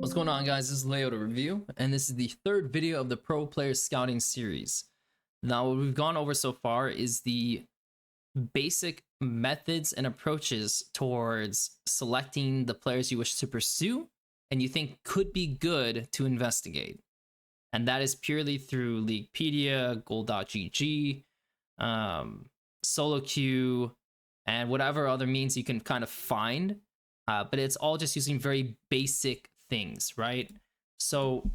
What's going on, guys? This is Leota Review, and this is the third video of the Pro Player Scouting series. Now, what we've gone over so far is the basic methods and approaches towards selecting the players you wish to pursue and you think could be good to investigate. And that is purely through Leaguepedia, Goal.gg, Solo Queue, and whatever other means you can kind of find. But it's all just using very basic things, right? So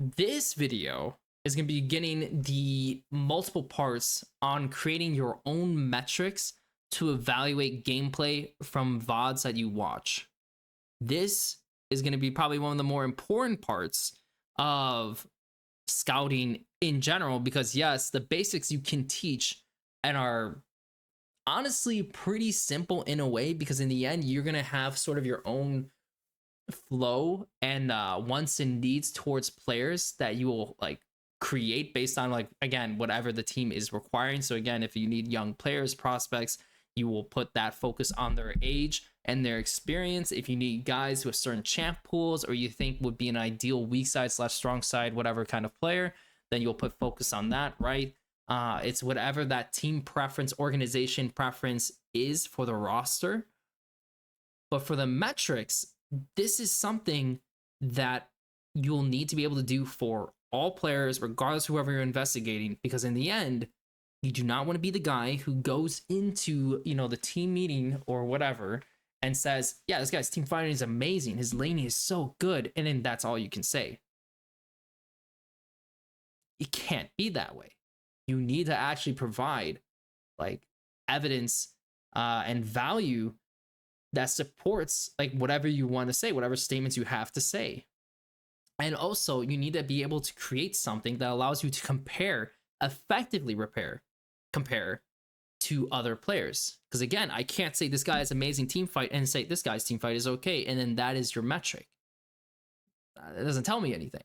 this video is going to be getting the multiple parts on creating your own metrics to evaluate gameplay from VODs that you watch. This is going to be probably one of the more important parts of scouting in general, because yes, the basics you can teach and are honestly pretty simple in a way, because in the end you're going to have sort of your own flow and wants and needs towards players that you will like create based on, like, again, whatever the team is requiring. So again, if you need young players, prospects, you will put that focus on their age and their experience. If you need guys with certain champ pools or you think would be an ideal weak side / strong side, whatever kind of player, then you'll put focus on that, right? It's whatever that team preference, organization preference is for the roster. But for the metrics, this is something that you'll need to be able to do for all players, regardless of whoever you're investigating, because in the end, you do not want to be the guy who goes into, the team meeting or whatever and says, yeah, this guy's team fighting is amazing, his laning is so good, and then that's all you can say. It can't be that way. You need to actually provide like evidence and value that supports like whatever you want to say, whatever statements you have to say. And also you need to be able to create something that allows you to effectively compare to other players. Because again, I can't say this guy has amazing team fight and say this guy's team fight is okay, and then that is your metric. It doesn't tell me anything.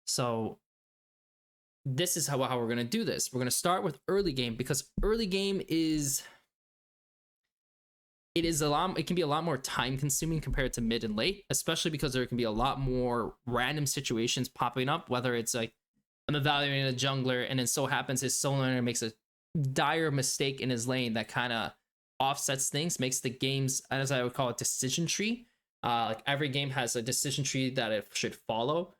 So this is how we're going to do this. We're going to start with early game, because early game it can be a lot more time consuming compared to mid and late, especially because there can be a lot more random situations popping up, whether it's like I'm evaluating a jungler and it so happens his solo laner makes a dire mistake in his lane that kind of offsets things, makes the games, as I would call it, decision tree. Like every game has a decision tree that it should follow.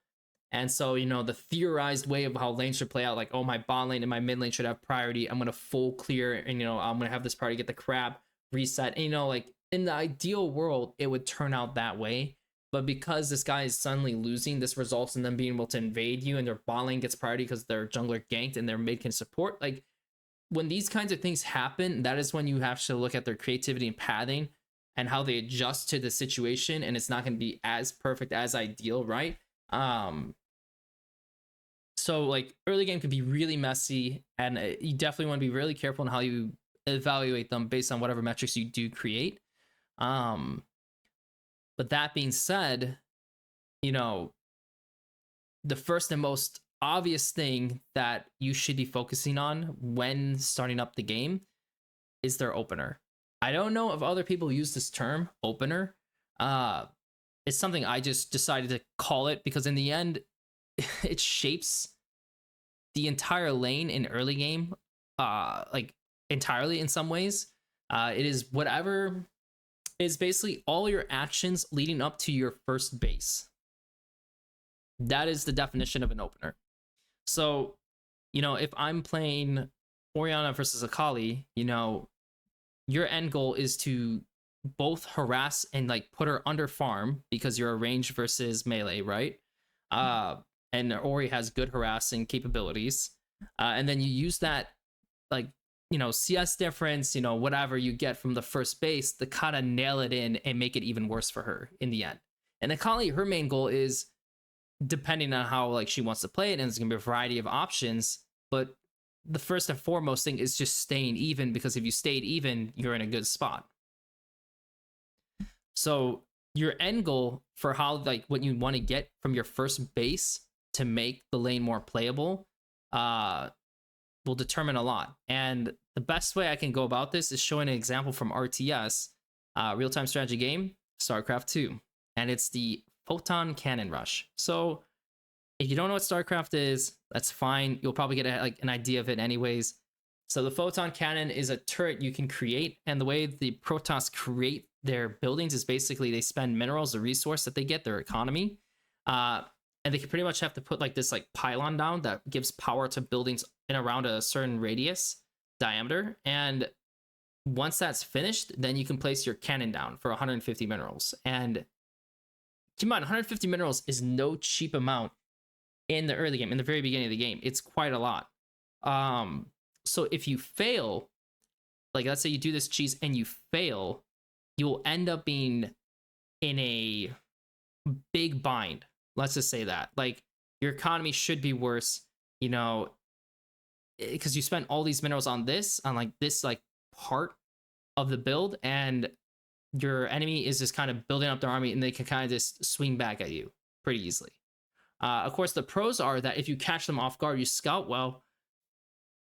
And so, the theorized way of how lanes should play out, like, oh, my bot lane and my mid lane should have priority, I'm going to full clear, and, I'm going to have this party get the crab reset. And, like, in the ideal world, it would turn out that way. But because this guy is suddenly losing, this results in them being able to invade you, and their bot lane gets priority because their jungler ganked and their mid can support. Like, when these kinds of things happen, that is when you have to look at their creativity and pathing and how they adjust to the situation. And it's not going to be as perfect as ideal, right? So like early game could be really messy, and you definitely want to be really careful in how you evaluate them based on whatever metrics you do create. But that being said, the first and most obvious thing that you should be focusing on when starting up the game is their opener. I don't know if other people use this term, opener. It's something I just decided to call it because in the end, it shapes the entire lane in early game, like entirely in some ways. It is whatever is basically all your actions leading up to your first base. That is the definition of an opener. So, if I'm playing Orianna versus Akali, your end goal is to both harass and like put her under farm because you're a range versus melee, right? And Ori has good harassing capabilities. And then you use that, like, CS difference, whatever you get from the first base to kind of nail it in and make it even worse for her in the end. And Akali, her main goal is, depending on how like she wants to play it, and there's going to be a variety of options, but the first and foremost thing is just staying even, because if you stayed even, you're in a good spot. So your end goal for how, like, what you want to get from your first base to make the lane more playable will determine a lot. And the best way I can go about this is showing an example from RTS, real-time strategy game, StarCraft 2. And it's the Photon Cannon Rush. So if you don't know what StarCraft is, that's fine. You'll probably get an idea of it anyways. So the Photon Cannon is a turret you can create, and the way the Protoss create their buildings is basically they spend minerals, the resource that they get, their economy, and they can pretty much have to put like this like pylon down that gives power to buildings in around a certain radius diameter. And once that's finished, then you can place your cannon down for 150 minerals. And keep in mind, 150 minerals is no cheap amount in the early game, in the very beginning of the game. It's quite a lot. So if you fail, like let's say you do this cheese and you fail, you will end up being in a big bind. Let's just say that. Like your economy should be worse, you know, because you spent all these minerals on this part of the build, and your enemy is just kind of building up their army and they can kind of just swing back at you pretty easily. Of course, the pros are that if you catch them off guard, you scout well,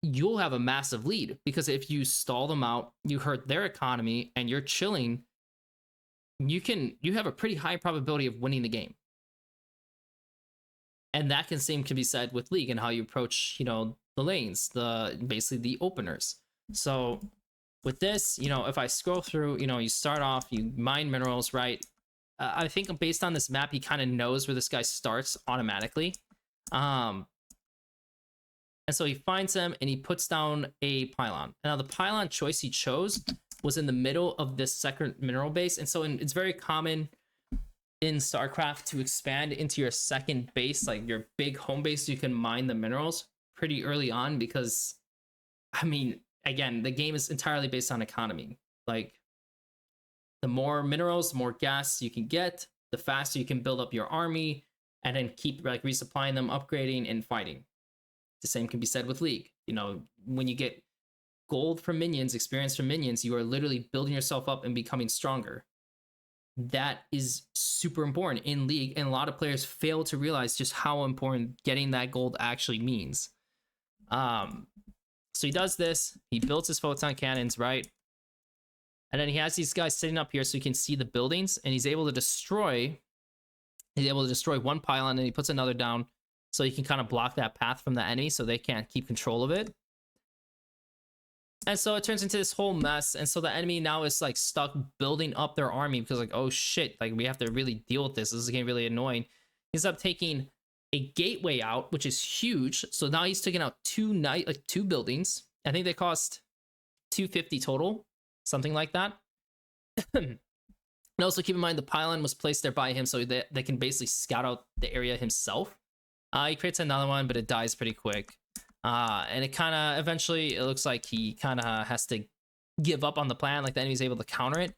you'll have a massive lead, because if you stall them out, you hurt their economy, and you're chilling, you have a pretty high probability of winning the game. And that can be said with League and how you approach, you know, the lanes, basically the openers. So with this, you know, if I scroll through, you know, you start off, you mine minerals, right? I think based on this map, he kind of knows where this guy starts automatically. And so he finds them and he puts down a pylon. Now the pylon choice he chose was in the middle of this second mineral base. And so it's very common in StarCraft to expand into your second base, like your big home base, so you can mine the minerals pretty early on, because, I mean, again, the game is entirely based on economy. Like, the more minerals, more gas you can get, the faster you can build up your army, and then keep like resupplying them, upgrading, and fighting. The same can be said with League. You know, when you get gold from minions, experience from minions, you are literally building yourself up and becoming stronger. That is super important in League, and a lot of players fail to realize just how important getting that gold actually means. So he does this, he builds his photon cannons, right? And then he has these guys sitting up here so he can see the buildings, and he's able to destroy one pylon, and he puts another down so he can kind of block that path from the enemy so they can't keep control of it. And so it turns into this whole mess, and so the enemy now is like stuck building up their army, because like, oh shit, like we have to really deal with this. This is getting really annoying. He's up taking a gateway out, which is huge. So now he's taking out two buildings. I think they cost 250 total, something like that. And also keep in mind the pylon was placed there by him, so they can basically scout out the area himself. He creates another one, but it dies pretty quick. And it kind of eventually, it looks like he kind of has to give up on the plan, like the enemy's able to counter it.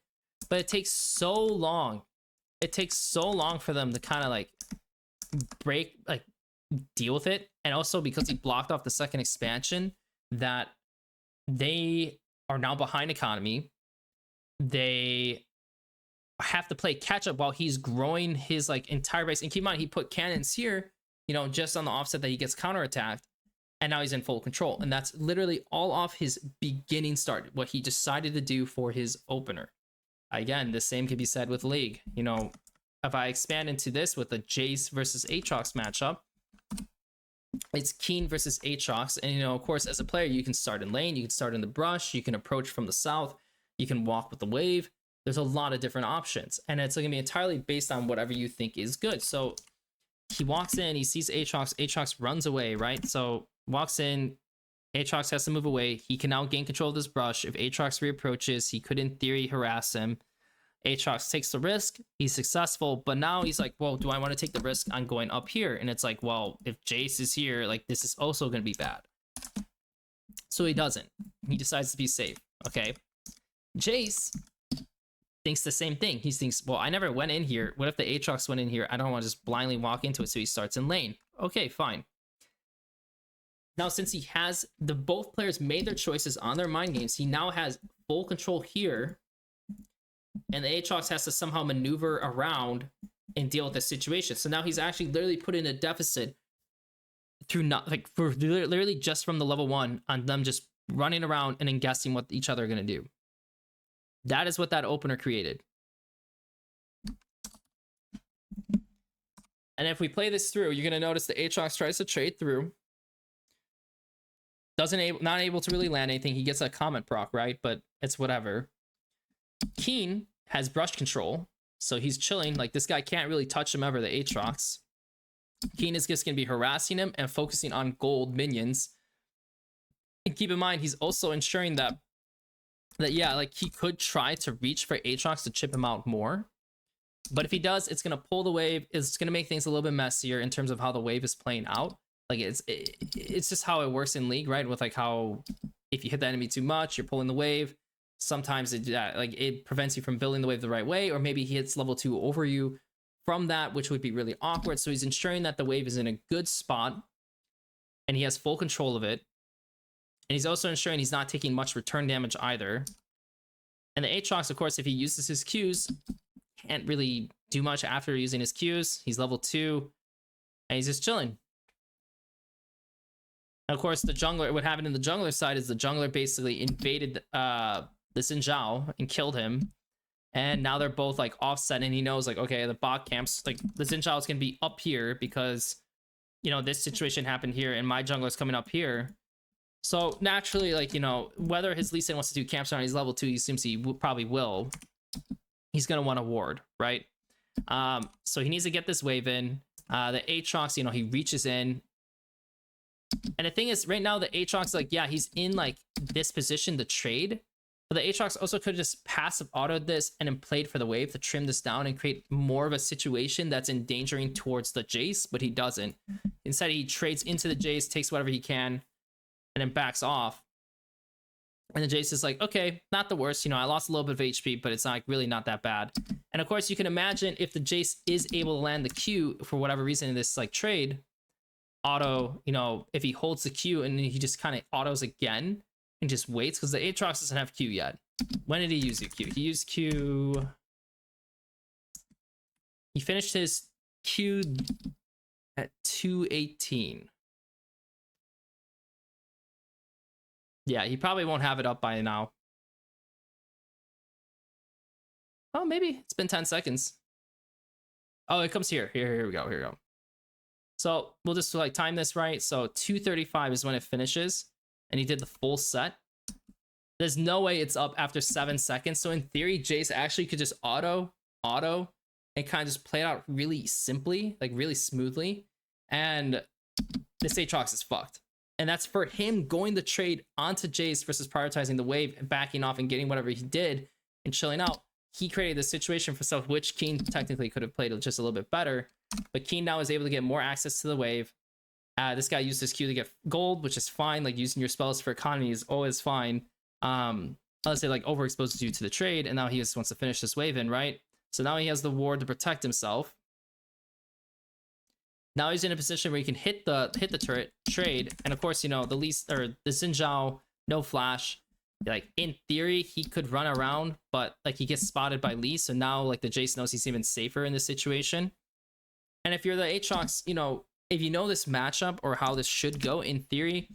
But it takes so long. It takes so long for them to kind of like deal with it. And also because he blocked off the second expansion, that they are now behind economy. They have to play catch up while he's growing his like entire base. And keep in mind, he put cannons here, you know, just on the offset that he gets counterattacked. And now he's in full control. And that's literally all off his beginning start, what he decided to do for his opener. Again, the same could be said with League. You know, if I expand into this with a Jace versus Aatrox matchup, it's Keen versus Aatrox. And, you know, of course, as a player, you can start in lane, you can start in the brush, you can approach from the south, you can walk with the wave. There's a lot of different options. And it's going to be entirely based on whatever you think is good. So he walks in, he sees Aatrox, Aatrox runs away, right? So walks in, Aatrox has to move away. He can now gain control of this brush. If Aatrox reapproaches, he could in theory harass him. Aatrox takes the risk, he's successful, but now he's like, well, do I want to take the risk on going up here? And it's like, well, if Jace is here, like this is also going to be bad. So he doesn't. He decides to be safe, okay? Jace thinks the same thing. He thinks, well, I never went in here. What if the Aatrox went in here? I don't want to just blindly walk into it, so he starts in lane. Okay, fine. Now, since he has both players made their choices on their mind games, he now has full control here, and the Aatrox has to somehow maneuver around and deal with the situation. So now he's actually literally put in a deficit through literally just from the level 1 on them just running around and then guessing what each other are going to do. That is what that opener created. And if we play this through, you're gonna notice the Aatrox tries to trade through. Not able to really land anything. He gets a comment proc, right? But it's whatever. Keen has brush control, so he's chilling. Like, this guy can't really touch him ever, the Aatrox. Keen is just gonna be harassing him and focusing on gold minions. And keep in mind, he's also ensuring that yeah, like, he could try to reach for Aatrox to chip him out more. But if he does, it's gonna pull the wave. It's gonna make things a little bit messier in terms of how the wave is playing out. Like, it's just how it works in League, right? With like how if you hit the enemy too much, you're pulling the wave. Sometimes it prevents you from building the wave the right way, or maybe he hits level 2 over you from that, which would be really awkward. So he's ensuring that the wave is in a good spot and he has full control of it. And he's also ensuring he's not taking much return damage either. And the Aatrox, of course, if he uses his Qs, can't really do much after using his Qs. He's level 2 and he's just chilling. And of course, the jungler, what happened in the jungler side is the jungler basically invaded the Xin Zhao and killed him. And now they're both like offset, and he knows like, okay, the bot camps, like the Xin Zhao is going to be up here because, you know, this situation happened here and my jungler's coming up here. So naturally, like, you know, whether his Lee Sin wants to do camps on, he's level 2, he assumes he probably will. He's going to want a ward, right? So he needs to get this wave in. The Aatrox, you know, he reaches in. And the thing is, right now, the Aatrox, like, yeah, he's in, like, this position to trade. But the Aatrox also could have just passive autoed this and then played for the wave to trim this down and create more of a situation that's endangering towards the Jace, but he doesn't. Instead, he trades into the Jace, takes whatever he can, and then backs off. And the Jace is like, okay, not the worst. You know, I lost a little bit of HP, but it's not really not that bad. And of course, you can imagine if the Jace is able to land the Q for whatever reason in this, like, trade, auto, you know, if he holds the Q and he just kind of autos again and just waits, because the Aatrox doesn't have Q yet. When did he use the Q? He used Q. He finished his Q at 218. Yeah, he probably won't have it up by now. Oh, maybe it's been 10 seconds. Oh, it comes here. Here we go. Here we go. So we'll just like time this right. So 2:35 is when it finishes, and he did the full set. There's no way it's up after 7 seconds. So in theory, Jace actually could just auto, and kind of just play it out really simply, like really smoothly. And this Aatrox is fucked. And that's for him going the trade onto Jace versus prioritizing the wave and backing off and getting whatever he did and chilling out. He created this situation for himself, which Keen technically could have played just a little bit better. But Keen now is able to get more access to the wave. This guy used his Q to get gold, which is fine. Like, using your spells for economy is always fine. Unless it like overexposes you to the trade, and now he just wants to finish this wave in, right? So now he has the ward to protect himself. Now he's in a position where he can hit the turret trade, and of course, you know, the Xin Zhao, no flash. Like, in theory, he could run around, but like he gets spotted by Lee, so now like the Jace knows he's even safer in this situation. And if you're the Aatrox, you know, if you know this matchup or how this should go, in theory,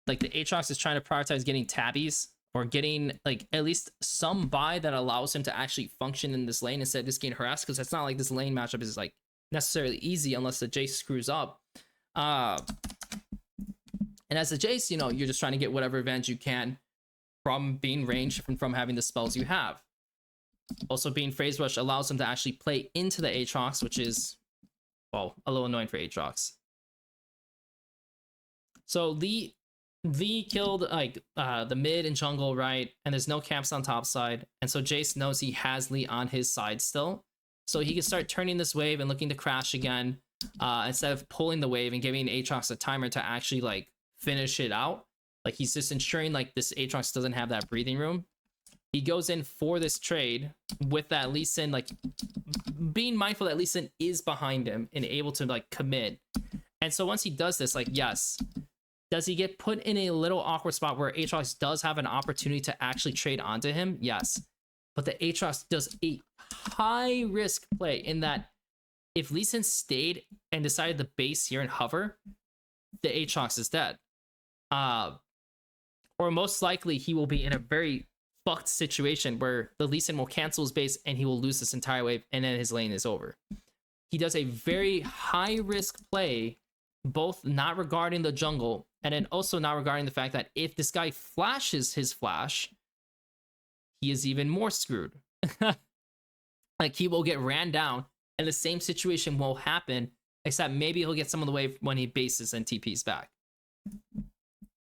like the Aatrox is trying to prioritize getting tabbies or getting like at least some buy that allows him to actually function in this lane instead of just getting harassed, because it's not like this lane matchup is like necessarily easy unless the Jace screws up. And as the Jace, you know, you're just trying to get whatever advantage you can from being ranged and from having the spells you have. Also, being Phase Rush allows him to actually play into the Aatrox, which is, well, a little annoying for Aatrox. So Lee killed like the mid and jungle, right? And there's no camps on top side. And so Jace knows he has Lee on his side still. So he can start turning this wave and looking to crash again, instead of pulling the wave and giving Aatrox a timer to actually like finish it out. Like, he's just ensuring like this Aatrox doesn't have that breathing room. He goes in for this trade with that Lee Sin, like being mindful that Lee Sin is behind him and able to like commit. And so once he does this, like, yes, does he get put in a little awkward spot where Aatrox does have an opportunity to actually trade onto him? Yes. But the Aatrox does a high risk play in that if Lee Sin stayed and decided to base here and hover, the Aatrox is dead. Or most likely he will be in a very fucked situation where the Lee Sin will cancel his base and he will lose this entire wave, and then his lane is over. he does a very high risk play, both not regarding the jungle and then also not regarding the fact that if this guy flashes his flash, he is even more screwed. Like he will get ran down, and the same situation will happen, except maybe he'll get some of the wave when he bases and TPs back.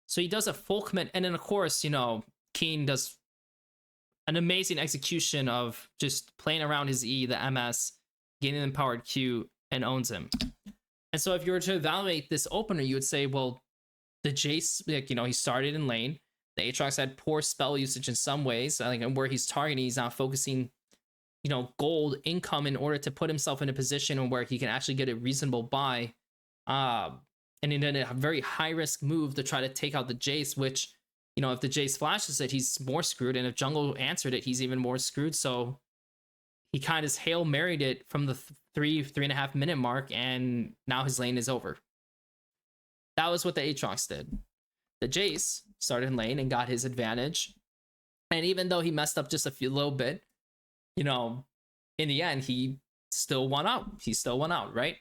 So he does a full commit, and then of course, you know, Keen does an amazing execution of just playing around his E, the MS, getting an empowered Q, and owns him. And so if you were to evaluate this opener, you would say, well, the Jace, like, you know, he started in lane. The Aatrox had poor spell usage in some ways, like where he's targeting, he's not focusing, you know, gold income in order to put himself in a position where he can actually get a reasonable buy. And then a very high risk move to try to take out the Jace, which, you know, if the Jace flashes it, he's more screwed. And if jungle answered it, he's even more screwed. So he kind of Hail Married it from the 3.5 minute mark, and now his lane is over. That was what the Aatrox did. The Jace started in lane and got his advantage. And even though he messed up just a little bit, you know, in the end, he still won out. He still won out, right?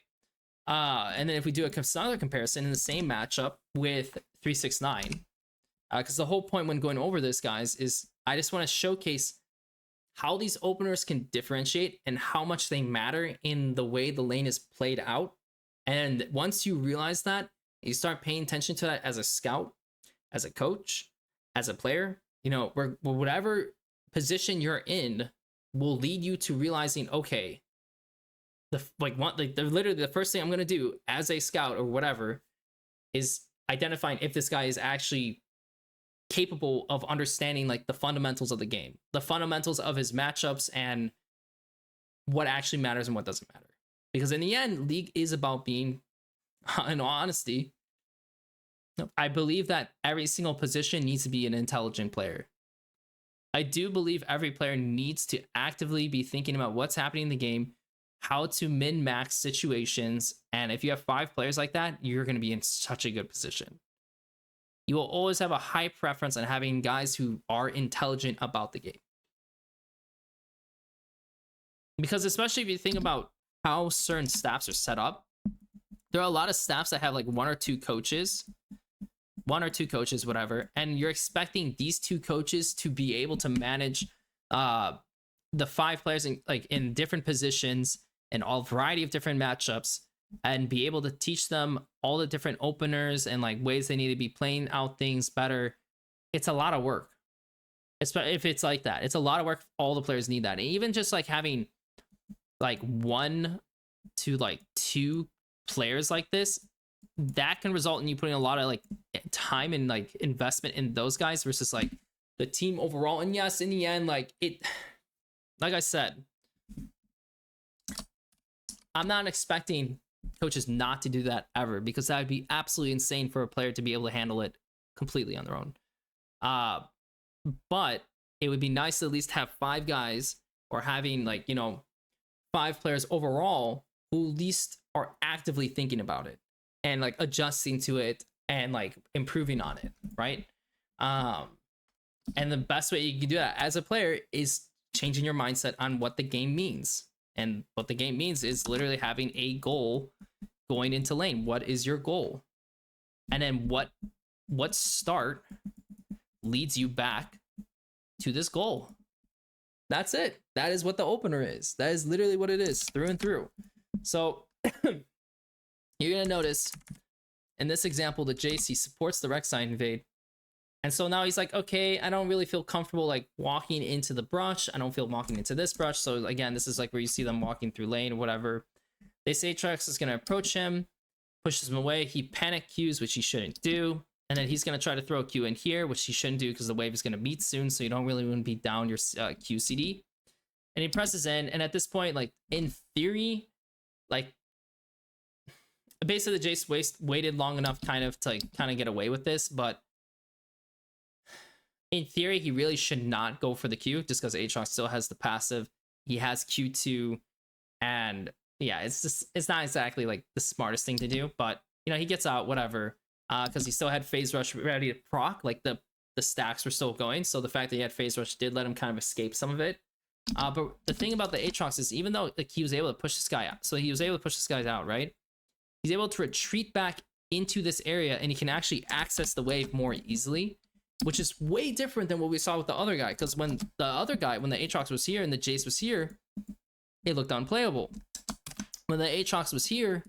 And then if we do another comparison in the same matchup with 369, because the whole point when going over this, guys, is I just want to showcase how these openers can differentiate and how much they matter in the way the lane is played out. And once you realize that, you start paying attention to that as a scout, as a coach, as a player, you know, whatever position you're in will lead you to realizing, okay, literally the first thing I'm gonna do as a scout or whatever is identifying if this guy is actually capable of understanding like the fundamentals of the game, the fundamentals of his matchups, and what actually matters and what doesn't matter. Because in the end, League is about being, in all honesty, I believe that every single position needs to be an intelligent player. I do believe every player needs to actively be thinking about what's happening in the game, how to min-max situations, and if you have 5 players like that, you're going to be in such a good position. You will always have a high preference on having guys who are intelligent about the game. Because especially if you think about how certain staffs are set up, there are a lot of staffs that have like one or two coaches, whatever, and you're expecting these 2 coaches to be able to manage the 5 players in different positions and all variety of different matchups, and be able to teach them all the different openers and like ways they need to be playing out things better. It's a lot of work. If it's like that, it's a lot of work. All the players need that. And even just like having like 1 to like 2 players like this, that can result in you putting a lot of like time and like investment in those guys versus like the team overall. And yes, in the end, like I said, I'm not expecting coaches not to do that ever, because that would be absolutely insane for a player to be able to handle it completely on their own. But it would be nice to at least have 5 guys, or having like, you know, 5 players overall who at least are actively thinking about it and like adjusting to it and like improving on it, right? And the best way you can do that as a player is changing your mindset on what the game means. And what the game means is literally having a goal going into lane. What is your goal? And then what start leads you back to this goal? That's it. That is what the opener is. That is literally what it is, through and through. So you're gonna notice in this example, the JC supports the Rek'Sai invade. And so now he's like, okay, I don't really feel comfortable like walking into the brush. I don't feel walking into this brush. So again, this is like where you see them walking through lane or whatever. They say Aatrox is going to approach him, pushes him away. He panic Qs, which he shouldn't do. And then he's going to try to throw a Q in here, which he shouldn't do because the wave is going to meet soon. So you don't really want to be down your QCD. And he presses in. And at this point, like in theory, like basically the Jace waited long enough kind of to like, kind of get away with this. But in theory, he really should not go for the Q, just because Aatrox still has the passive. He has Q2, and yeah, it's not exactly like the smartest thing to do, but you know, he gets out, whatever, because he still had Phase Rush ready to proc, like the stacks were still going, so the fact that he had Phase Rush did let him kind of escape some of it. But the thing about the Aatrox is, even though like he was able to push this guy out, so he was able to push this guy out, right? He's able to retreat back into this area, and he can actually access the wave more easily, which is way different than what we saw with the other guy. Because when the Aatrox was here and the Jace was here, it looked unplayable. When the Aatrox was here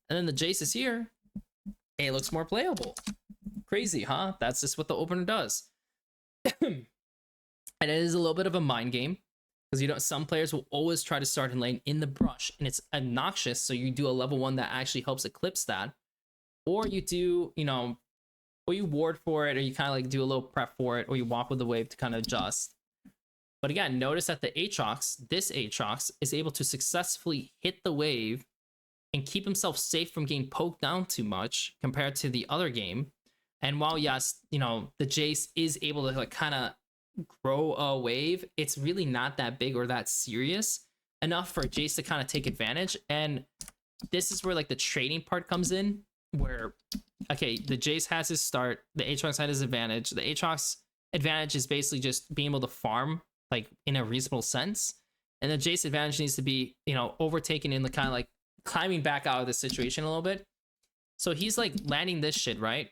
and then the Jace is here, it looks more playable. Crazy, huh? That's just what the opener does. And it is a little bit of a mind game, because you know some players will always try to start in lane in the brush, and it's obnoxious. So you do a level 1 that actually helps eclipse that, or you do, you know, or you ward for it, or you kind of like do a little prep for it, or you walk with the wave to kind of adjust. But again, notice that the Aatrox, this Aatrox, is able to successfully hit the wave and keep himself safe from getting poked down too much compared to the other game. And while yes, you know, the Jace is able to like kind of grow a wave, it's really not that big or that serious enough for Jace to kind of take advantage. And this is where like the trading part comes in, where okay, the Jace has his start, the Aatrox had his advantage. The Aatrox advantage is basically just being able to farm like in a reasonable sense, and the Jace advantage needs to be, you know, overtaken in the kind of like climbing back out of the situation a little bit. So he's like landing this shit, right?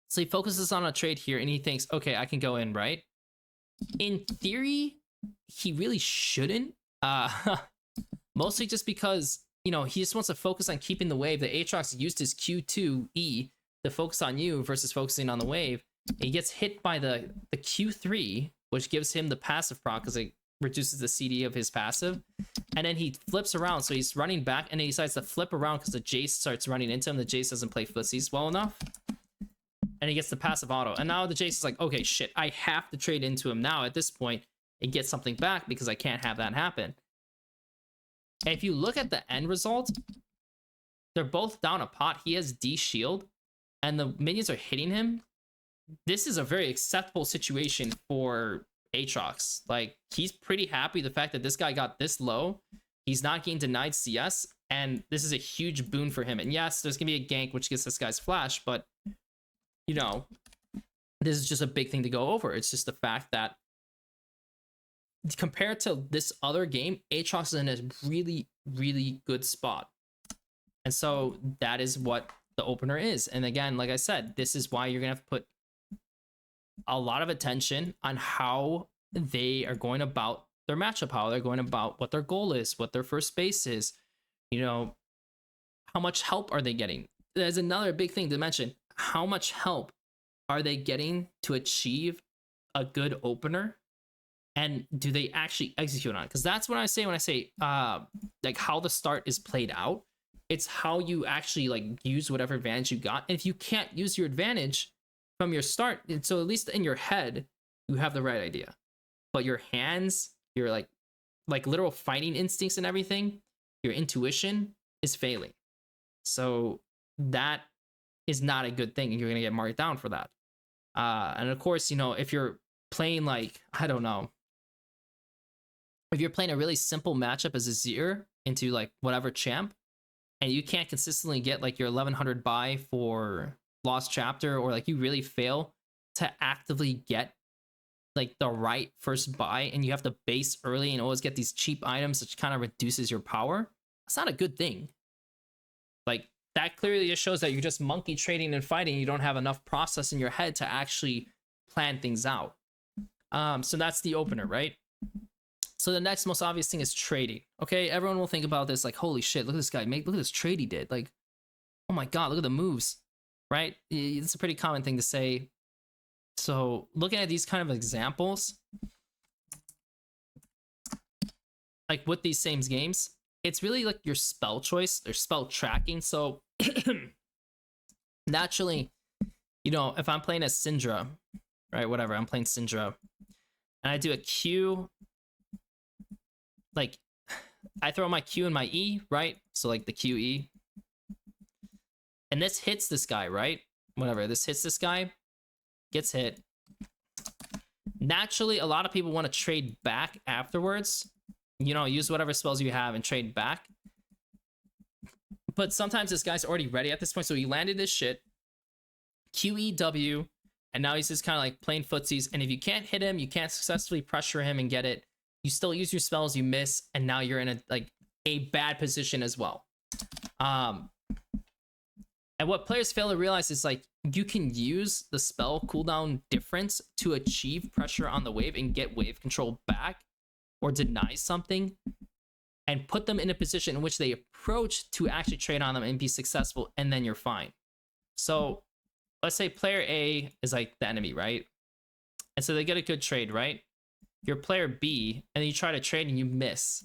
So he focuses on a trade here and he thinks, okay, I can go in, right? In theory, he really shouldn't. Mostly just because, you know, he just wants to focus on keeping the wave. The Aatrox used his Q2E to focus on you versus focusing on the wave. He gets hit by the Q3, which gives him the passive proc because it reduces the CD of his passive. And then he flips around, so he's running back, and then he decides to flip around because the Jace starts running into him. The Jace doesn't play footsies well enough, and he gets the passive auto. And now the Jace is like, okay, shit, I have to trade into him now at this point and get something back because I can't have that happen. And if you look at the end result, they're both down a pot. He has D shield, and the minions are hitting him. This is a very acceptable situation for Aatrox. Like, he's pretty happy the fact that this guy got this low. He's not getting denied CS, and this is a huge boon for him. And yes, there's gonna be a gank which gets this guy's flash, but you know, this is just a big thing to go over. It's just the fact that compared to this other game, Aatrox is in a really, really good spot. And so that is what the opener is. And again, like I said, this is why you're gonna have to put a lot of attention on how they are going about their matchup, how they're going about what their goal is, what their first base is, you know, how much help are they getting? There's another big thing to mention. How much help are they getting to achieve a good opener? And do they actually execute on it? Because that's what I say when I say like how the start is played out. It's how you actually like use whatever advantage you got. And if you can't use your advantage from your start, so at least in your head, you have the right idea. But your hands, your like literal fighting instincts and everything, your intuition is failing. So that is not a good thing, and you're gonna get marked down for that. And of course, you know, if you're playing like, I don't know, if you're playing a really simple matchup as a Azir into like whatever champ, and you can't consistently get like your 1100 buy for Lost Chapter, or like you really fail to actively get like the right first buy, and you have to base early and always get these cheap items, which kind of reduces your power, that's not a good thing. Like, that clearly just shows that you're just monkey trading and fighting. You don't have enough process in your head to actually plan things out. So that's the opener, right? So the next most obvious thing is trading. Okay, everyone will think about this like, holy shit, look at this guy, look at this trade he did. Like, oh my god, look at the moves, right? It's a pretty common thing to say. So looking at these kind of examples, like with these same games, it's really like your spell choice, or spell tracking. So naturally, you know, if I'm playing as Syndra, right, whatever, I'm playing Syndra, and I do a Q, like I throw my Q and my E, right? So like the QE, and this hits this guy, right? Whatever, this hits this guy, gets hit. Naturally, a lot of people want to trade back afterwards. You know, use whatever spells you have and trade back. But sometimes this guy's already ready at this point. So he landed this shit, QEW, and now he's just kind of like playing footsies. And if you can't hit him, you can't successfully pressure him and get it, you still use your spells, you miss, and now you're in a bad position as well. And what players fail to realize is like you can use the spell cooldown difference to achieve pressure on the wave and get wave control back or deny something and put them in a position in which they approach to actually trade on them and be successful, and then you're fine. So let's say player A is like the enemy, right? And so they get a good trade, right? You're player B, and then you try to trade and you miss.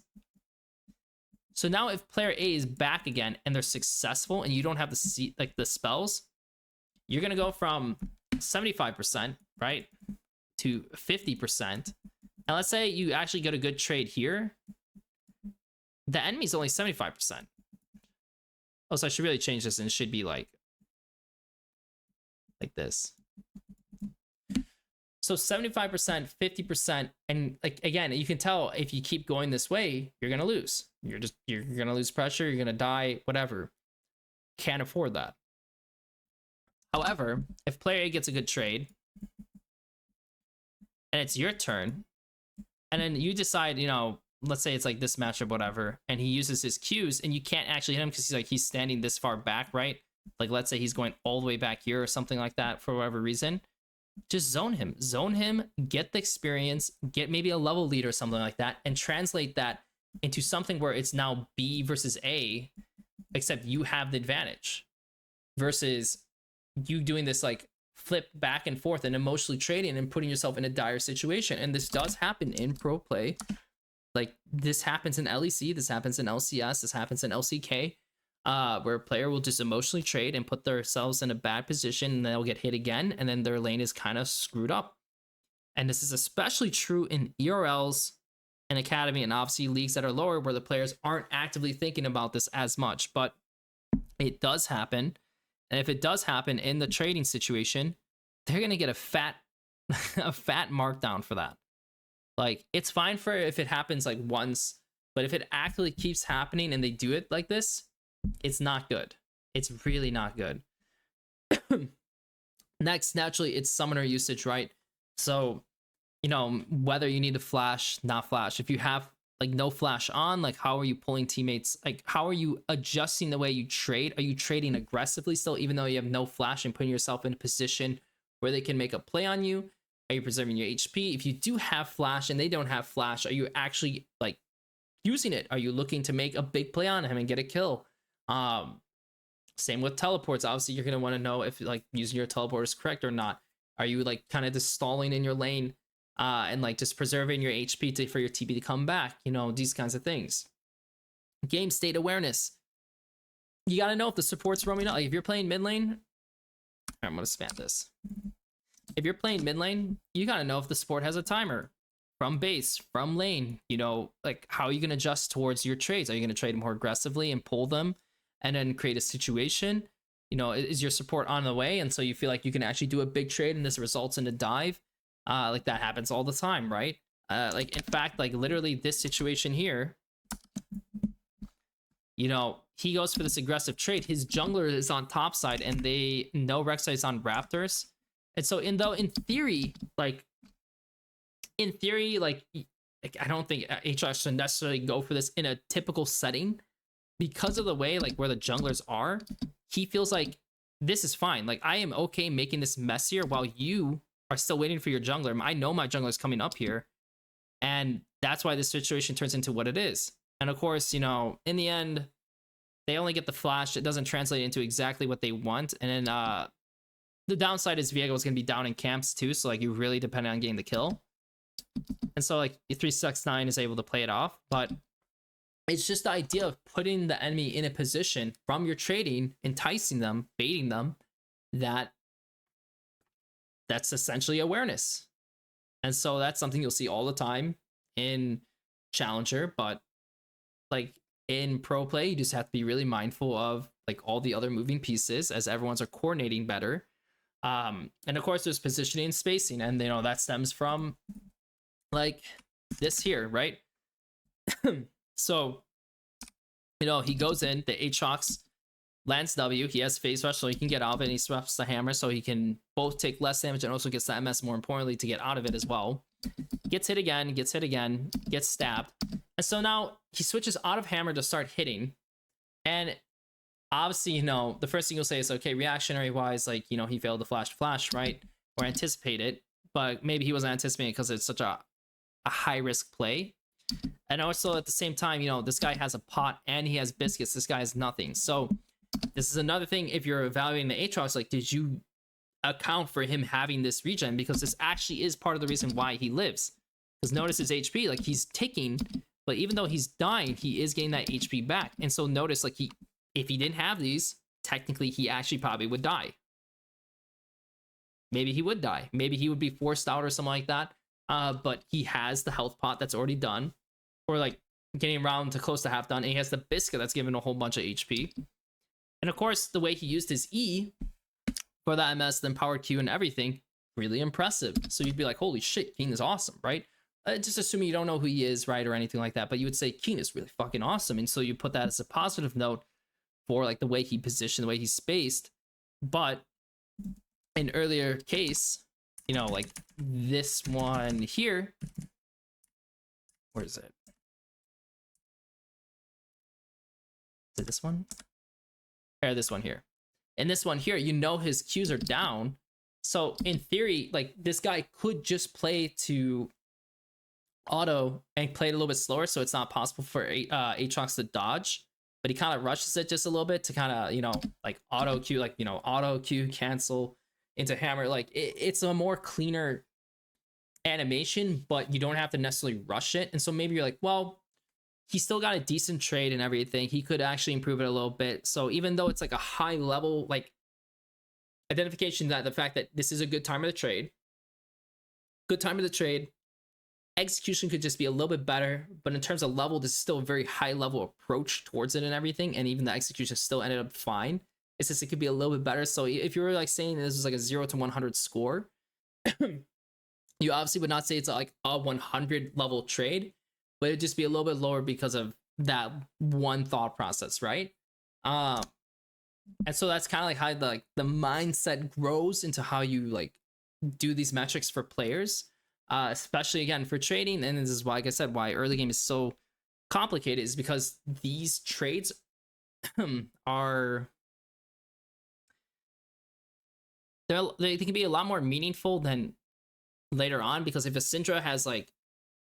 So now if player A is back again and they're successful and you don't have the spells, you're gonna go from 75%, right, to 50%. And let's say you actually get a good trade here. The enemy's only 75%. Oh, so I should really change this, and it should be like this. So 75%, 50%, and like again, you can tell if you keep going this way, you're gonna lose. You're gonna lose pressure, you're gonna die, whatever. Can't afford that. However, if player A gets a good trade, and it's your turn, and then you decide, you know, let's say it's like this matchup, whatever, and he uses his Qs, and you can't actually hit him because he's standing this far back, right? Like let's say he's going all the way back here or something like that for whatever reason. Just zone him, get the experience, get maybe a level lead or something like that, and translate that into something where it's now B versus A, except you have the advantage versus you doing this like flip back and forth and emotionally trading and putting yourself in a dire situation. And this does happen in pro play. Like this happens in LEC, this happens in LCS, this happens in LCK. Where a player will just emotionally trade and put themselves in a bad position, and they'll get hit again, and then their lane is kind of screwed up. And this is especially true in ERLs and Academy, and obviously leagues that are lower where the players aren't actively thinking about this as much. But it does happen, and if it does happen in the trading situation, they're gonna get a fat markdown for that. Like it's fine for if it happens like once, but if it actually keeps happening and they do it like this, it's not good. It's really not good. Next, naturally, it's summoner usage, right? So, you know, whether you need to flash, not flash. If you have like no flash on, like how are you pulling teammates? Like how are you adjusting the way you trade? Are you trading aggressively still, even though you have no flash, and putting yourself in a position where they can make a play on you? Are you preserving your HP? If you do have flash and they don't have flash, are you actually like using it? Are you looking to make a big play on him and get a kill? Same with teleports. Obviously, you're going to want to know if like using your teleport is correct or not. Are you like kind of just stalling in your lane and like just preserving your HP for your TP to come back? You know, these kinds of things. Game state awareness. You got to know if the support's roaming out. Like if you're playing mid lane, I'm going to spam this. If you're playing mid lane, you got to know if the support has a timer from base, from lane. You know, like how are you going to adjust towards your trades? Are you going to trade more aggressively and pull them and then create a situation? You know, is your support on the way, and so you feel like you can actually do a big trade and this results in a dive? Like that happens all the time, right? Like in fact, like literally this situation here, you know, he goes for this aggressive trade. His jungler is on top side, and they know Rek'Sai is on Raptors, and so in theory, like I don't think HR should necessarily go for this in a typical setting. Because of the way like where the junglers are, he feels like this is fine. Like I am okay making this messier while you are still waiting for your jungler. I know my jungler is coming up here, and that's why this situation turns into what it is. And of course, you know, in the end, they only get the flash. It doesn't translate into exactly what they want. And then the downside is Viego is going to be down in camps too, so like you really depend on getting the kill. And so like 369 is able to play it off, but it's just the idea of putting the enemy in a position from your trading, enticing them, baiting them, that's essentially awareness. And so that's something you'll see all the time in Challenger, but like in pro play, you just have to be really mindful of like all the other moving pieces as everyone's are coordinating better. And of course there's positioning and spacing, and you know that stems from like this here, right? So, you know, he goes in, the Aatrox lands W, he has phase rush, so he can get out of it, and he swaps the hammer, so he can both take less damage and also gets the MS, more importantly, to get out of it as well. gets hit again, gets stabbed. And so now he switches out of hammer to start hitting. And obviously, you know, the first thing you'll say is, okay, reactionary wise, like, you know, he failed the flash, right? Or anticipate it, but maybe he wasn't anticipating because it's such a high risk play. And also at the same time, you know, this guy has a pot and he has biscuits. This guy has nothing. So this is another thing. If you're evaluating the Aatrox, like, did you account for him having this regen? Because this actually is part of the reason why he lives. Because notice his HP, like, he's ticking, but even though he's dying, he is getting that HP back. And so notice, like, if he didn't have these, technically he actually probably would die. Maybe he would die. Maybe he would be forced out or something like that. But he has the health pot that's already done, or like getting around to close to half done, and he has the biscuit that's given a whole bunch of HP. And of course, the way he used his E for that MS, then power Q and everything, really impressive. So you'd be like, holy shit, Keen is awesome, right? Just assuming you don't know who he is, right, or anything like that, but you would say Keen is really fucking awesome. And so you put that as a positive note for like the way he positioned, the way he spaced. But in earlier case, you know, like this one here, where is it? Is it this one? Or this one here. And this one here, you know, his Qs are down. So in theory, like, this guy could just play to auto and play it a little bit slower, so it's not possible for Aatrox to dodge. But he kind of rushes it just a little bit to kind of, you know, like auto Q, like, you know, auto Q, cancel into hammer. Like, it's a more cleaner animation, but you don't have to necessarily rush it. And so maybe you're like, well, he still got a decent trade and everything. He could actually improve it a little bit. So even though it's like a high level, like, identification that the fact that this is a good time of the trade, execution could just be a little bit better. But in terms of level, this is still a very high level approach towards it and everything. And even the execution still ended up fine. It's just, it could be a little bit better. So if you were like saying this is like a 0 to 100 score, you obviously would not say it's like a 100 level trade, but it'd just be a little bit lower because of that one thought process, right? And so that's kind of like how the mindset grows into how you like do these metrics for players, especially again for trading. And this is why, like I said, why early game is so complicated, is because these trades are they can be a lot more meaningful than later on, because if a Syndra has like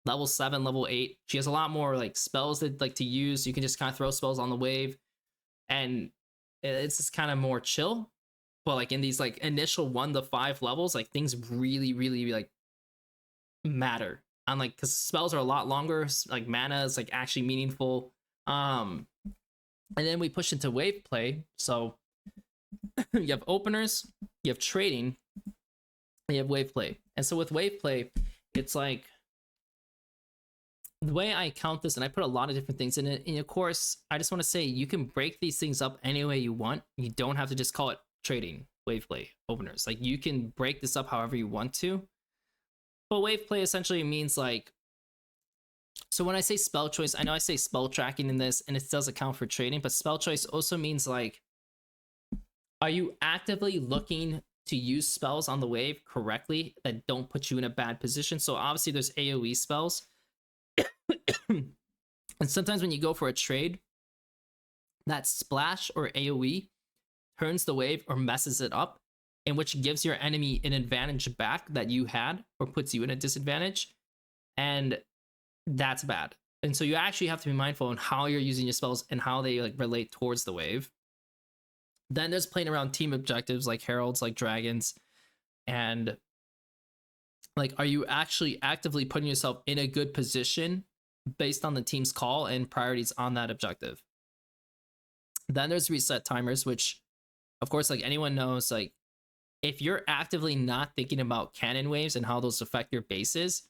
level 7, level 8, she has a lot more like spells that like to use. You can just kind of throw spells on the wave, and it's just kind of more chill. But like in these like initial 1 to 5 levels, like things really like matter. And like, because spells are a lot longer, like mana is like actually meaningful. And then we push into wave play. So you have openers, you have trading, and you have wave play. And so with wave play, it's like, the way I count this, and I put a lot of different things in it, and of course, I just want to say you can break these things up any way you want. You don't have to just call it trading, wave play, openers. Like, you can break this up however you want to. But wave play essentially means like, so when I say spell choice, I know I say spell tracking in this, and it does account for trading, but spell choice also means like, are you actively looking to use spells on the wave correctly that don't put you in a bad position? So obviously there's AoE spells. And sometimes when you go for a trade, that splash or AoE turns the wave or messes it up, in which gives your enemy an advantage back that you had, or puts you in a disadvantage, and that's bad. And so you actually have to be mindful on how you're using your spells and how they like relate towards the wave. Then there's playing around team objectives like heralds, like dragons, and like, are you actually actively putting yourself in a good position based on the team's call and priorities on that objective? Then there's reset timers, which of course, like anyone knows, like if you're actively not thinking about cannon waves and how those affect your bases,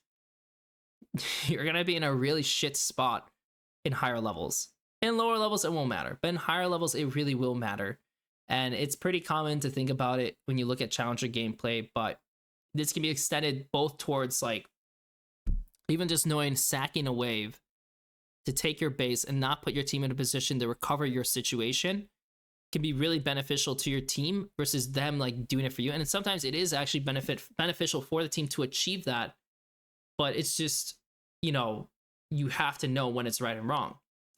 you're gonna be in a really shit spot in higher levels. In lower levels, it won't matter, but in higher levels, it really will matter. And it's pretty common to think about it when you look at challenger gameplay, but this can be extended both towards like even just knowing sacking a wave to take your base and not put your team in a position to recover your situation can be really beneficial to your team versus them like doing it for you. And sometimes it is actually beneficial for the team to achieve that but it's just, you know, you have to know when it's right and wrong.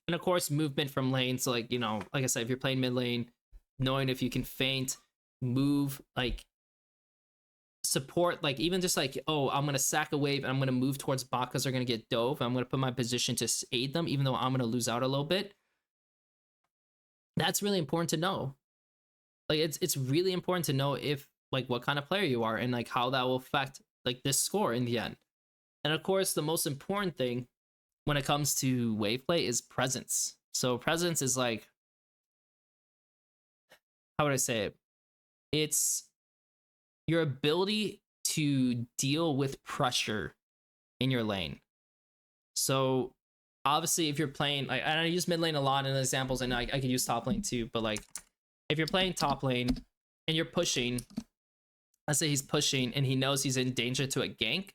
And of course, movement from lanes, like, you know, like I said, if you're playing mid lane, knowing if you can feint, move, like support, like even just like, oh, I'm gonna sack a wave and I'm gonna move towards bot because they're gonna get dove. I'm gonna put my position to aid them, even though I'm gonna lose out a little bit. That's really important to know. Like it's really important to know if like what kind of player you are and like how that will affect like this score in the end. And of course, the most important thing when it comes to wave play is presence. So presence is like, how would I say it? It's your ability to deal with pressure in your lane. So obviously, if you're playing, like, and I use mid lane a lot in examples, and I could use top lane too, but like if you're playing top lane and you're pushing, let's say he's pushing and he knows he's in danger to a gank,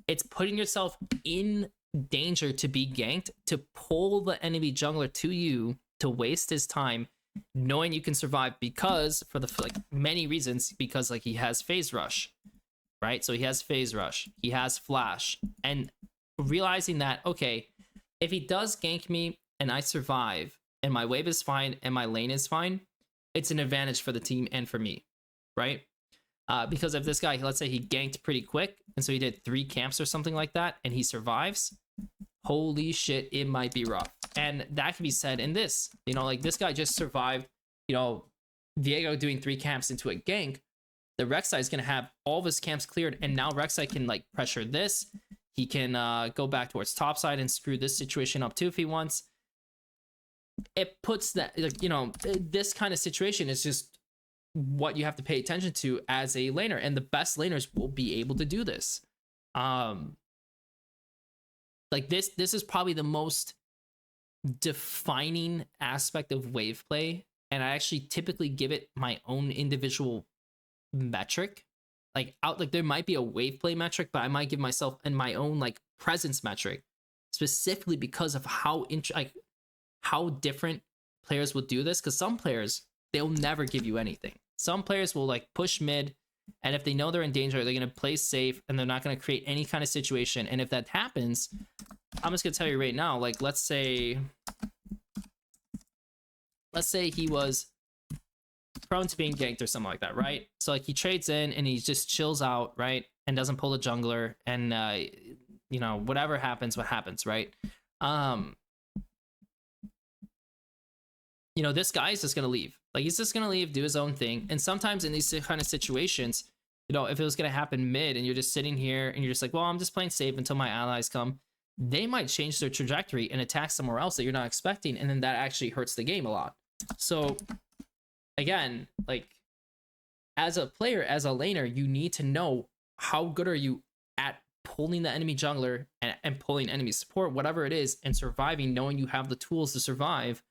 it's putting yourself in danger to be ganked, to pull the enemy jungler to you, to waste his time, knowing you can survive because for the like many reasons, because like he has phase rush, right? So he has phase rush, he has flash, and realizing that, okay, if he does gank me and I survive and my wave is fine and my lane is fine, it's an advantage for the team and for me, right? Because if this guy, let's say he ganked pretty quick, and so he did 3 camps or something like that, and he survives, holy shit, it might be rough. And that can be said in this, you know, like this guy just survived, you know, Viego doing 3 camps into a gank. The Rek'Sai is going to have all of his camps cleared, and now Rek'Sai can like pressure this. He can go back towards top side and screw this situation up too if he wants. It puts that, like, you know, this kind of situation is just what you have to pay attention to as a laner, and the best laners will be able to do this. Like this is probably the most defining aspect of wave play, and I actually typically give it my own individual metric. Like there might be a wave play metric, but I might give myself and my own like presence metric, specifically because of how how different players will do this. Because some players, they'll never give you anything. Some players will like push mid, and if they know they're in danger, they're gonna play safe and they're not gonna create any kind of situation. And if that happens, I'm just gonna tell you right now, like let's say he was prone to being ganked or something like that, right? So like he trades in and he just chills out, right? And doesn't pull the jungler, and you know, whatever happens, what happens, right? You know, this guy is just gonna leave. Like he's just gonna leave, do his own thing. And sometimes in these kind of situations, you know, if it was gonna happen mid and you're just sitting here and you're just like, well, I'm just playing safe until my allies come, they might change their trajectory and attack somewhere else that you're not expecting, and then that actually hurts the game a lot. So again, like as a player, as a laner, you need to know how good are you at pulling the enemy jungler and pulling enemy support, whatever it is, and surviving, knowing you have the tools to survive.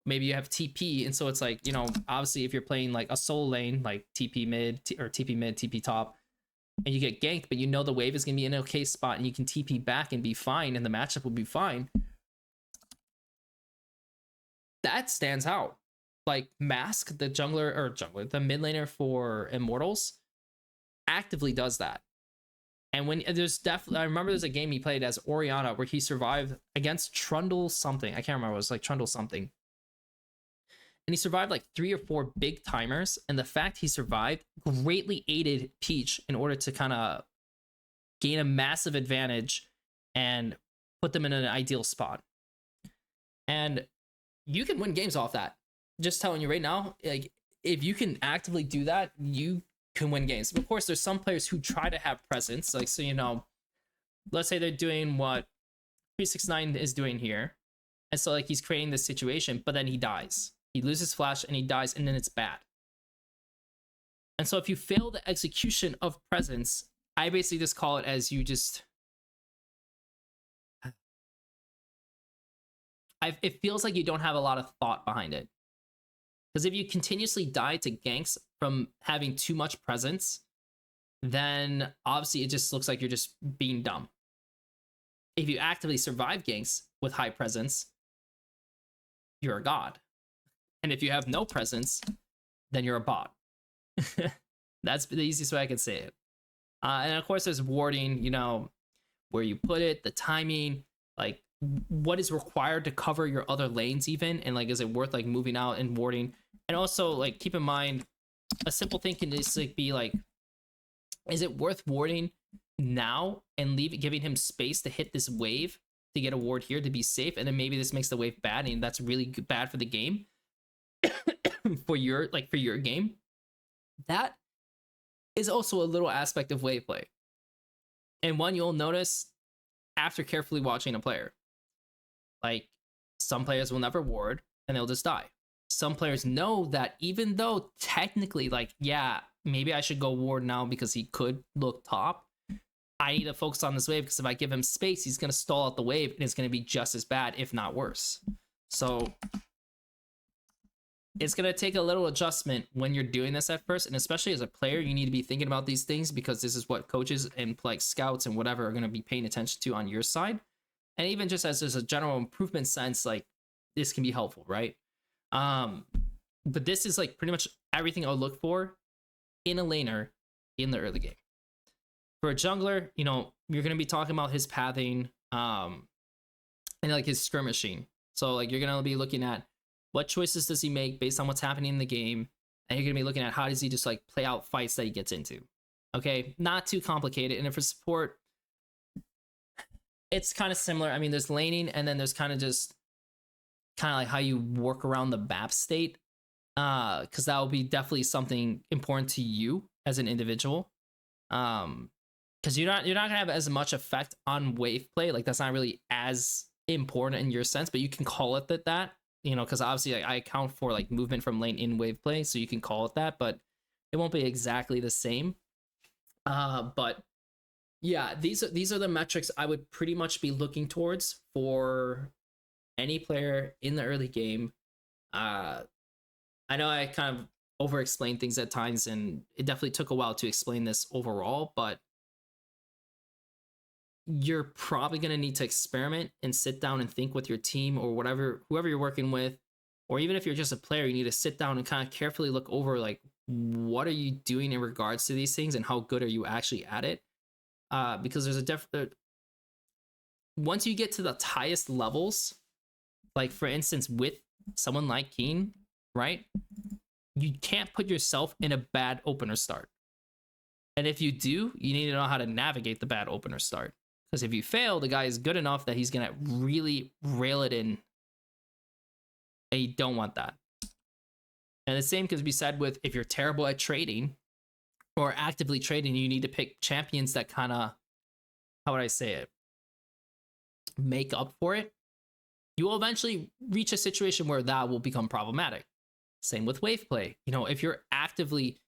Maybe you have TP, and so it's like, you know, obviously if you're playing like a solo lane, like TP mid or TP mid, TP top, and you get ganked, but you know the wave is going to be in an okay spot and you can TP back and be fine, and the matchup will be fine, that stands out. Like Mask, the the mid laner for Immortals, actively does that. And when there's definitely, I remember there's a game he played as Orianna where he survived against Trundle something. I can't remember. It was like Trundle something. And he survived like 3 or 4 big timers. And the fact he survived greatly aided Peach in order to kind of gain a massive advantage and put them in an ideal spot. And you can win games off that. Just telling you right now, like if you can actively do that, you can win games. But of course, there's some players who try to have presence. Like, so, you know, let's say they're doing what 369 is doing here. And so like he's creating this situation, but then he dies. He loses flash and he dies, and then it's bad. And so if you fail the execution of presence, I basically just call it as you just... it feels like you don't have a lot of thought behind it. Because if you continuously die to ganks from having too much presence, then obviously it just looks like you're just being dumb. If you actively survive ganks with high presence, you're a god. And if you have no presence, then you're a bot. That's the easiest way I can say it. And of course, there's warding. You know, where you put it, the timing, like what is required to cover your other lanes even, and like is it worth like moving out and warding. And also like keep in mind, a simple thing can just like be like, is it worth warding now and giving him space to hit this wave to get a ward here to be safe, and then maybe this makes the wave bad and that's really bad for the game. for your game. That is also a little aspect of wave play, and one you'll notice after carefully watching a player. Like, some players will never ward and they'll just die. Some players know that even though technically, like, yeah, maybe I should go ward now because he could look top, I need to focus on this wave because if I give him space, he's going to stall out the wave and it's going to be just as bad, if not worse. So it's going to take a little adjustment when you're doing this at first. And especially as a player, you need to be thinking about these things because this is what coaches and like scouts and whatever are going to be paying attention to on your side. And even just as there's a general improvement sense, like this can be helpful, right? But this is like pretty much everything I'll look for in a laner in the early game. For a jungler, you know, you're going to be talking about his pathing, and like his skirmishing. So like you're going to be looking at what choices does he make based on what's happening in the game, and you're going to be looking at how does he just like play out fights that he gets into. Okay, not too complicated. And for support, it's kind of similar. I mean, there's laning, and then there's kind of like how you work around the map state, because that will be definitely something important to you as an individual. Because you're not gonna have as much effect on wave play. Like that's not really as important in your sense, but you can call it that, you know, because obviously like, I account for like movement from lane in wave play, so you can call it that, but it won't be exactly the same. But yeah, these are the metrics I would pretty much be looking towards for any player in the early game. I know I kind of over-explained things at times, and it definitely took a while to explain this overall, but you're probably going to need to experiment and sit down and think with your team or whoever you're working with, or even if you're just a player, you need to sit down and kind of carefully look over like what are you doing in regards to these things and how good are you actually at it. Because there's once you get to the highest levels, like for instance with someone like Keen, right? You can't put yourself in a bad opener start. And if you do, you need to know how to navigate the bad opener start. Because if you fail, the guy is good enough that he's going to really rail it in. And you don't want that. And the same can be said with if you're terrible at trading or actively trading, you need to pick champions that kind of, how would I say it, make up for it. You will eventually reach a situation where that will become problematic. Same with wave play. You know, if you're actively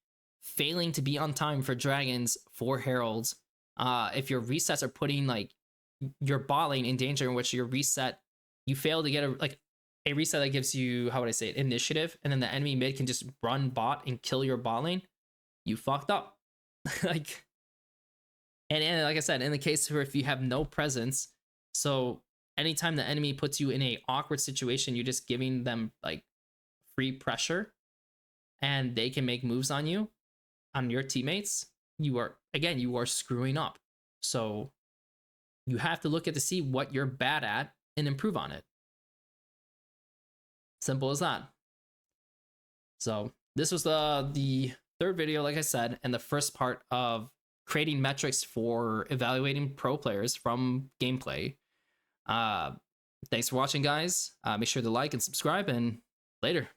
failing to be on time for dragons, for heralds, if your resets are putting like your bot lane in danger, in which your reset, you fail to get a reset that gives you, how would I say it, initiative, and then the enemy mid can just run bot and kill your bot lane, you fucked up. Like, and like I said, in the case where if you have no presence, so anytime the enemy puts you in a awkward situation, you're just giving them like free pressure and they can make moves on you, on your teammates, you are screwing up. So you have to look at to see what you're bad at and improve on it. Simple as that. So this was the third video, like I said, and the first part of creating metrics for evaluating pro players from gameplay. Thanks for watching, guys. Make sure to like and subscribe, and later.